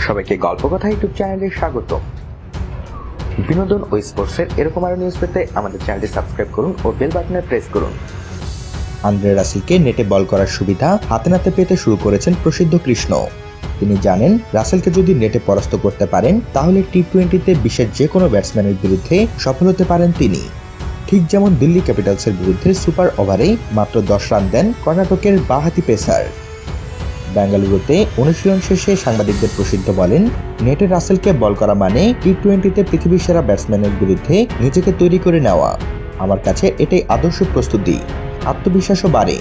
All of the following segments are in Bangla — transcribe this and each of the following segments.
সবাইকে গল্প কথা ইউটিউব চ্যানেলে স্বাগত। বিনোদন ও স্পোর্টসের এরকম আরো নিউজ পেতে আমাদের চ্যানেলটি সাবস্ক্রাইব করুন ও বেল বাটনে প্রেস করুন। আন্দ্রে রাসেলকে নেটে বল করার সুবিধা হাতে নাতে পেতে শুরু করেছেন প্রসিদ্ধ কৃষ্ণ। তিনি জানেন রাসেলকে যদি নেটে পরাস্ত করতে পারেন তাহলে টি-20তে বিশ্বের যে কোনো ব্যাটসম্যানের বিরুদ্ধে সফল হতে পারেন তিনি। ঠিক যেমন দিল্লি ক্যাপিটালসের বিরুদ্ধে সুপার ওভারে মাত্র 10 রান দেন কর্ণাটকের বাঁহাতি পেসার। বেঙ্গালুরুতে অনুশীলন শেষে সাংবাদিকদের প্রসিদ্ধ বলেন, নেটে রাসেলকে বল করা মানে টি-20তে পৃথিবীর সেরা ব্যাটসম্যানের বিরুদ্ধে নিজেকে তৈরি করে নেওয়া। আমার কাছে এটাই আদর্শ প্রস্তুতি, আত্মবিশ্বাসও বাড়ে।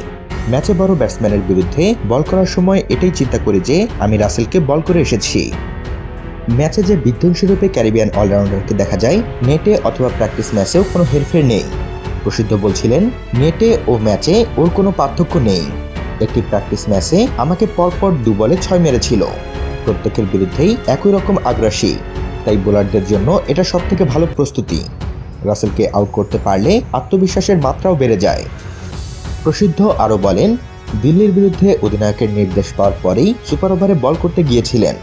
ম্যাচে বড় ব্যাটসম্যানের বিরুদ্ধে বল করার সময় এটাই চিন্তা করি যে আমি রাসেলকে বল করে এসেছি। ম্যাচে যে বিধ্বংসী ক্যারিবিয়ান অলরাউন্ডারকে দেখা যায়, নেটে অথবা প্র্যাকটিস ম্যাচেও কোনো হেরফের নেই। প্রসিদ্ধ বলছিলেন, নেটে ও ম্যাচে ওর কোনো পার্থক্য নেই। একটি প্র্যাকটিস ম্যাচে আমাকে পরপর 2 বলে 6 মেরেছিল। প্রত্যেকের বিরুদ্ধেই একই রকম আগ্রাসী, তাই বোলারদের জন্য এটা সবথেকে ভালো প্রস্তুতি। রাসেলকে আউট করতে পারলে আত্মবিশ্বাসের মাত্রাও বেড়ে যায়। প্রসিদ্ধ আরও বলেন, দিল্লির বিরুদ্ধে অধিনায়কের নির্দেশ পাওয়ার পরেই সুপার ওভারে বল করতে গিয়েছিলেন।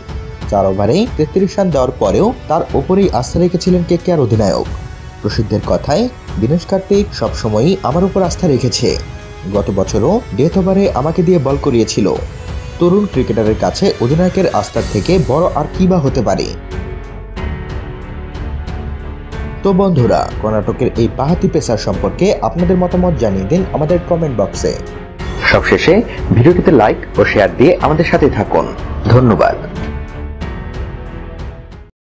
4 ওভারে 33 রান দেওয়ার পরেও তার ওপরেই আস্থা রেখেছিলেন কেকেআর অধিনায়ক। প্রসিদ্ধের কথায়, দীনেশ কার্তিক সবসময়ই আমার উপর আস্থা রেখেছে। গত বছরও ডেথ ওভারে আমাকে দিয়ে বল করিয়েছিল। তরুণ ক্রিকেটারের কাছে অধিনায়কের আস্থার থেকে বড় আর কি বা হতে পারে। তো বন্ধুরা, কর্ণাটকের এই বাঁহাতি পেসার সম্পর্কে আপনাদের মতামত জানিয়ে দিন আমাদের কমেন্ট বক্সে। সবশেষে ভিডিওটিতে লাইক ও শেয়ার দিয়ে আমাদের সাথে থাকুন। ধন্যবাদ।